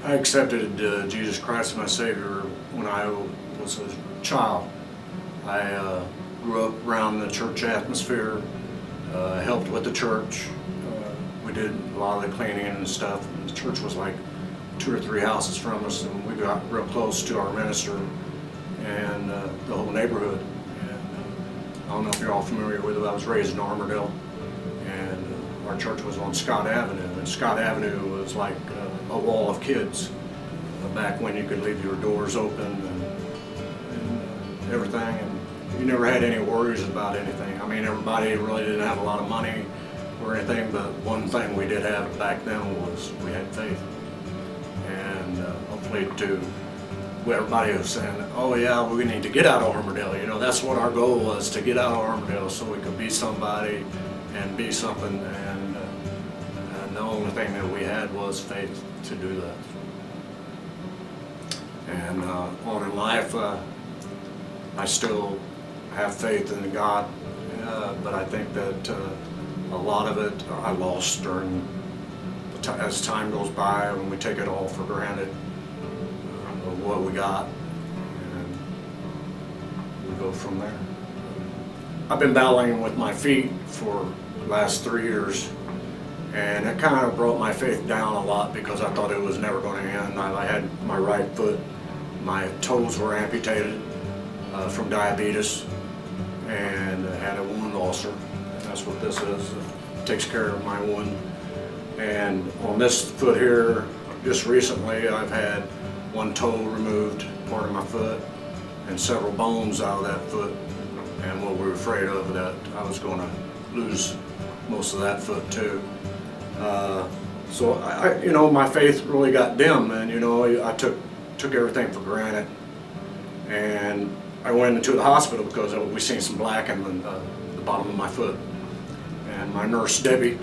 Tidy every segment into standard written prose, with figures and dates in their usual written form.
I accepted Jesus Christ as my Savior when I was a child. I grew up around the church atmosphere, helped with the church. We did a lot of the cleaning and stuff. And the church was like 2 or 3 houses from us, and we got real close to our minister and the whole neighborhood. And I don't know if you're all familiar with it. I was raised in Armourdale, and our church was on Scott Avenue, and Scott Avenue was like a wall of kids back when you could leave your doors open and everything, and you never had any worries about anything. I mean, everybody really didn't have a lot of money or anything, but one thing we did have back then was we had faith. And hopefully too, everybody was saying, oh yeah, we need to get out of Armourdale. You know, that's what our goal was, to get out of Armourdale so we could be somebody and be something. And the only thing that we had was faith to do that. And on in life, I still have faith in God, but I think that a lot of it I lost during as time goes by, when we take it all for granted of what we got, and we go from there. I've been battling with my feet for the last 3 years, and it kind of brought my faith down a lot because I thought it was never going to end. I had my right foot, my toes were amputated from diabetes, and I had a wound ulcer, and that's what this is. It takes care of my wound. And on this foot here, just recently, I've had one toe removed, part of my foot, and several bones out of that foot. And what we were afraid of, that I was going to lose most of that foot too. So you know, my faith really got dim, and you know, I took everything for granted. And I went into the hospital because we seen some black in the bottom of my foot. And my nurse, Debbie,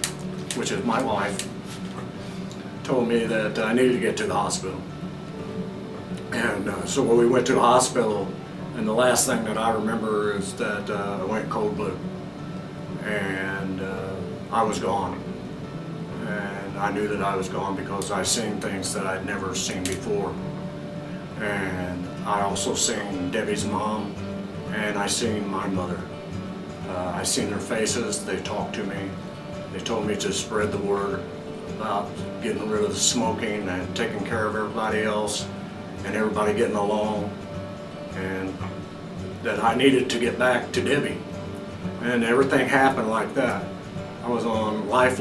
which is my wife, told me that I needed to get to the hospital. And so when we went to the hospital, and the last thing that I remember is that I went cold blue, and I was gone. And I knew that I was gone because I seen things that I'd never seen before. And I also seen Debbie's mom, and I seen my mother. I seen their faces. They talked to me. They told me to spread the word about getting rid of the smoking and taking care of everybody else and everybody getting along, and that I needed to get back to Debbie. And everything happened like that. I was on life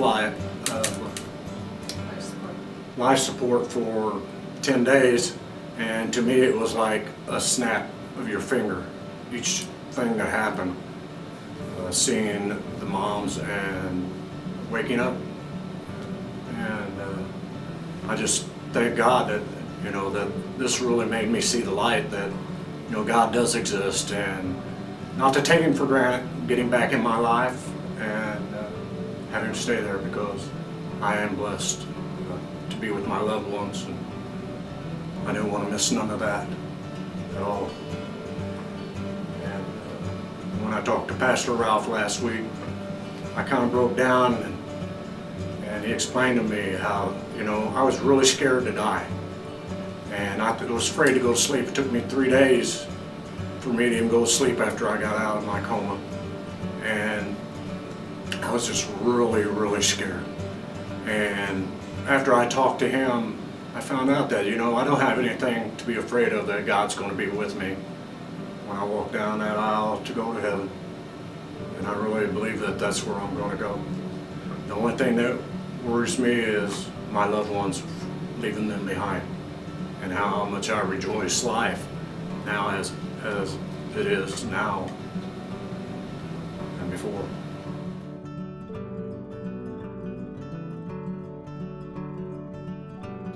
support for 10 days, and to me it was like a snap of your finger, each thing that happened. Seeing the moms and waking up, and I just thank God that, you know, that this really made me see the light, that, you know, God does exist, and not to take Him for granted, getting back in my life and having Him stay there, because I am blessed to be with my loved ones, and I didn't want to miss none of that at all. And when I talked to Pastor Ralph last week, I kind of broke down, and he explained to me how, you know, I was really scared to die, and I was afraid to go to sleep. It took me 3 days for me to even go to sleep after I got out of my coma, and I was just really, really scared. And after I talked to him, I found out that, you know, I don't have anything to be afraid of, that God's going to be with me when I walk down that aisle to go to heaven. And I really believe that that's where I'm going to go. The only thing that worries me is my loved ones, leaving them behind, and how much I rejoice life now as it is now and before.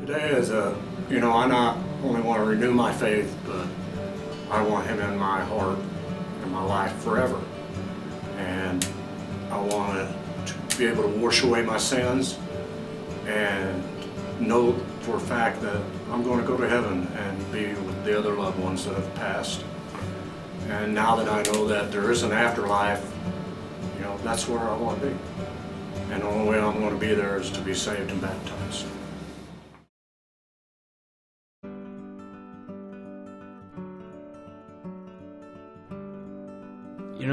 Today is you know, I not only want to renew my faith, but I want Him in my heart and my life forever. And I want to be able to wash away my sins and know for a fact that I'm going to go to heaven and be with the other loved ones that have passed. And now that I know that there is an afterlife, you know, that's where I want to be. And the only way I'm going to be there is to be saved and baptized.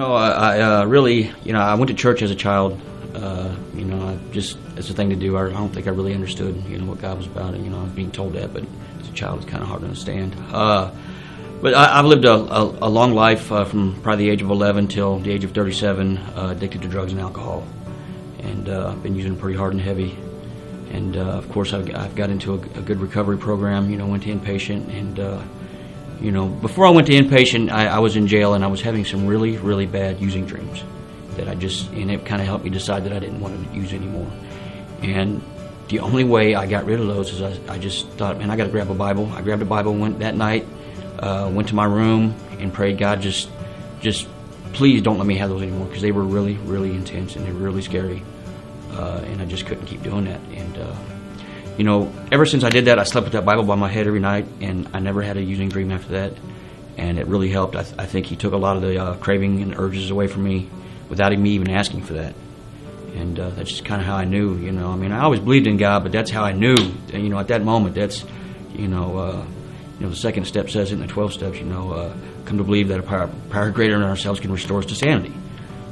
I really, I went to church as a child. It's a thing to do. I don't think I really understood, what God was about. And, I was being told that, but as a child, it's kind of hard to understand. But I've lived a long life from probably the age of 11 till the age of 37, addicted to drugs and alcohol. And I've been using them pretty hard and heavy. And, of course, I've got into a good recovery program, went to inpatient. And, before I went to inpatient, I was in jail, and I was having some really, really bad using dreams and it kind of helped me decide that I didn't want to use anymore. And the only way I got rid of those is I just thought, man, I got to grab a Bible. I grabbed a Bible, went that night, went to my room and prayed, God, just please don't let me have those anymore, because they were really, really intense and they were really scary. And I just couldn't keep doing that. And, ever since I did that, I slept with that Bible by my head every night, and I never had a using dream after that. And it really helped. I think he took a lot of the craving and urges away from me without me even asking for that. And that's just kind of how I knew, I always believed in God, but that's how I knew, at that moment. That's, the second step says it in the 12 steps, come to believe that a power greater than ourselves can restore us to sanity.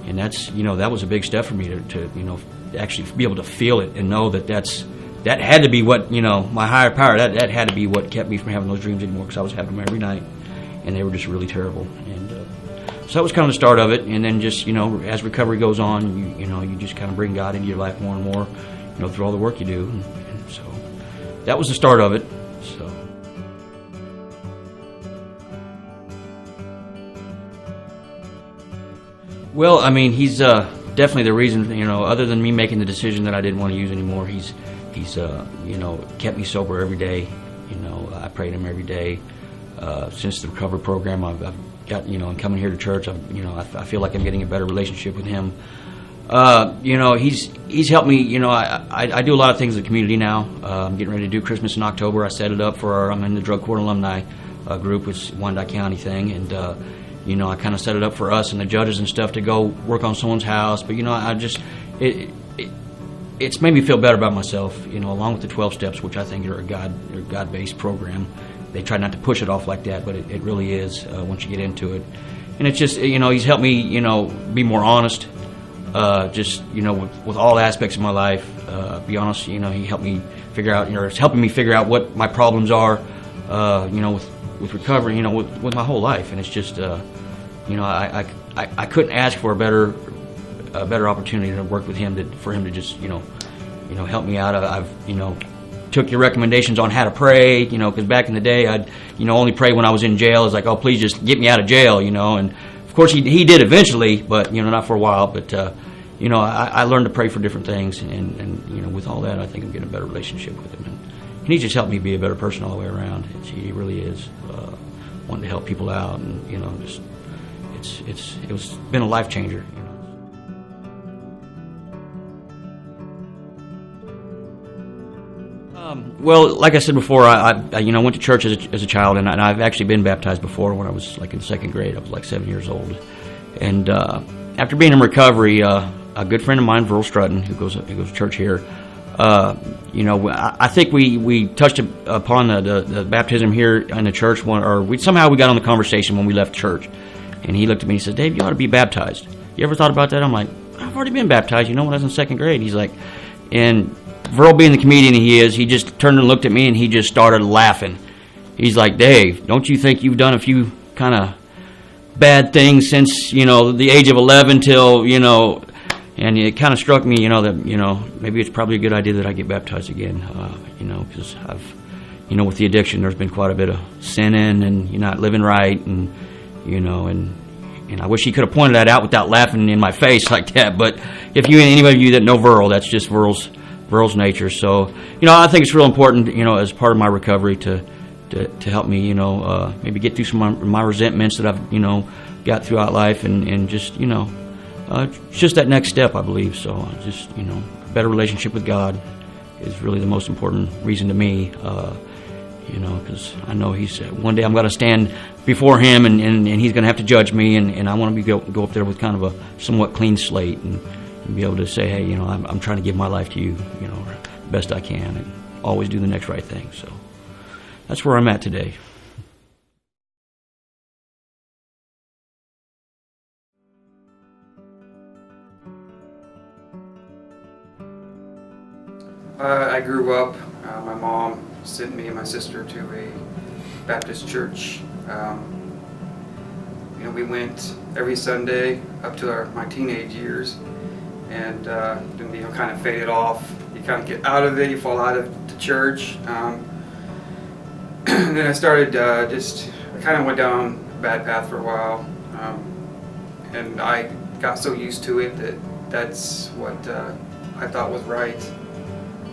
And that's, that was a big step for me to actually be able to feel it and know that that had to be what, my higher power, that had to be what kept me from having those dreams anymore, because I was having them every night, and they were just really terrible. And so that was kind of the start of it. And then just, as recovery goes on, you just kind of bring God into your life more and more, through all the work you do. And so that was the start of it. So. Well, he's definitely the reason, other than me making the decision that I didn't want to use anymore. He's kept me sober every day. I pray to him every day. Since the recovery program, I've got, and coming here to church, I feel like I'm getting a better relationship with him. He's helped me. I do a lot of things in the community now. I'm getting ready to do Christmas in October. I set it up I'm in the Drug Court Alumni group, which is Wyandotte County thing, and I kind of set it up for us and the judges and stuff to go work on someone's house. But it's made me feel better about myself. Along with the 12 steps, which I think are a God-based program. They try not to push it off like that, but it really is once you get into it. And it's just, he's helped me, be more honest, with all aspects of my life. Be honest, he helped me figure out, it's helping me figure out what my problems are, with recovery, with my whole life. And it's just, I couldn't ask for a better opportunity to work with him, for him to just, help me out. I've took your recommendations on how to pray, because back in the day, I'd, only pray when I was in jail. It's like, oh, please just get me out of jail, and of course he did eventually, but, not for a while. But, I learned to pray for different things, and with all that, I think I'm getting a better relationship with him. And he's just helped me be a better person all the way around. He really is, wanting to help people out, and, it's been a life changer. Well, like I said before, I went to church as a child, and I've actually been baptized before when I was like in second grade. I was like 7 years old. And after being in recovery, a good friend of mine, Verl Strutton, who goes to church here, I think we touched upon the baptism here in the church, somehow we got on the conversation when we left church. And he looked at me and he said, Dave, you ought to be baptized. You ever thought about that? I'm like, I've already been baptized, when I was in second grade. He's like, and Verl being the comedian he is, he just turned and looked at me and he just started laughing. He's like, Dave, don't you think you've done a few kind of bad things since, the age of 11 till, and it kind of struck me, that, maybe it's probably a good idea that I get baptized again, because I've, with the addiction, there's been quite a bit of sinning and you're not living right, and, and I wish he could have pointed that out without laughing in my face like that. But if anybody of you that know Verl, that's just Verl's nature. So, I think it's real important, as part of my recovery to help me, maybe get through some of my resentments that I've, got throughout life, and just, it's just that next step, I believe. So just, a better relationship with God is really the most important reason to me, because I know one day I'm going to stand before him, and he's going to have to judge me, and I want to go up there with kind of a somewhat clean slate, and be able to say, hey, I'm trying to give my life to you, the best I can, and always do the next right thing. So that's where I'm at today. I grew up, my mom sent me and my sister to a Baptist church. We went every Sunday up to my teenage years, and then kind of faded off. You kind of get out of it, you fall out of the church. And then I started I kind of went down a bad path for a while, and I got so used to it that that's what I thought was right.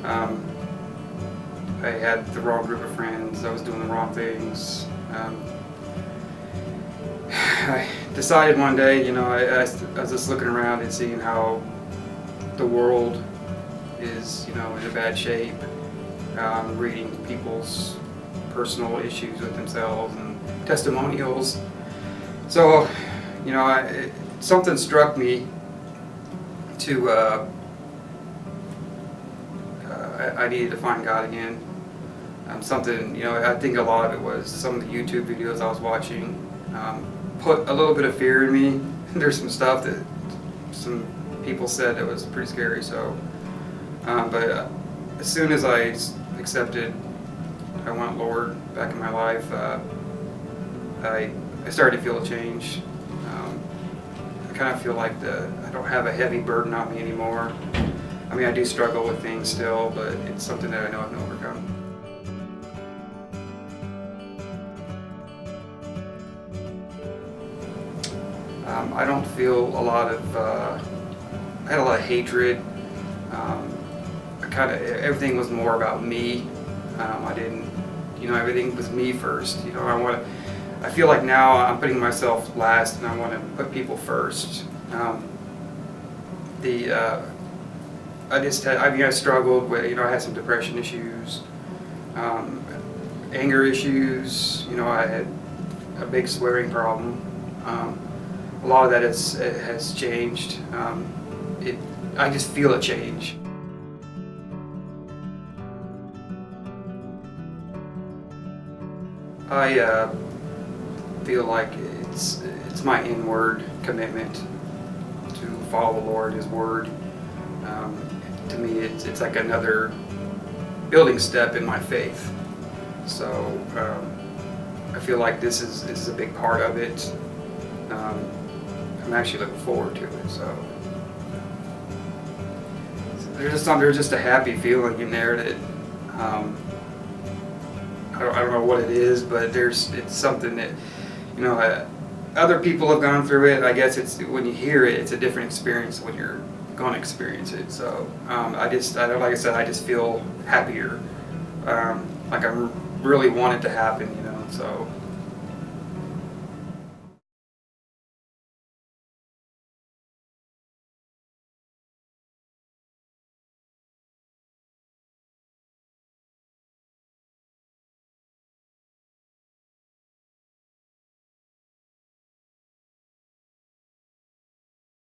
I had the wrong group of friends, I was doing the wrong things. I decided one day, I was just looking around and seeing how the world is, in a bad shape, reading people's personal issues with themselves and testimonials. So, something struck me to, I needed to find God again. I think a lot of it was some of the YouTube videos I was watching put a little bit of fear in me. There's some stuff that some people said that was pretty scary. So, but as soon as I accepted, I want Lord back in my life, I started to feel a change. I kind of feel like I don't have a heavy burden on me anymore. I mean, I do struggle with things still, but it's something that I know I can overcome. I don't feel a lot of, I had a lot of hatred. Everything was more about me. I didn't, everything was me first. I feel like now I'm putting myself last, and I want to put people first. I struggled with, I had some depression issues, anger issues. I had a big swearing problem. A lot of that has changed. I just feel a change. I feel like it's my inward commitment to follow the Lord, His Word. To me, it's like another building step in my faith. So I feel like this is a big part of it. I'm actually looking forward to it. So there's just a happy feeling in there that I don't know what it is, but it's something that other people have gone through it. I guess it's when you hear it, it's a different experience when you're going to experience it. So like I said, I just feel happier. Like I really want it to happen. So.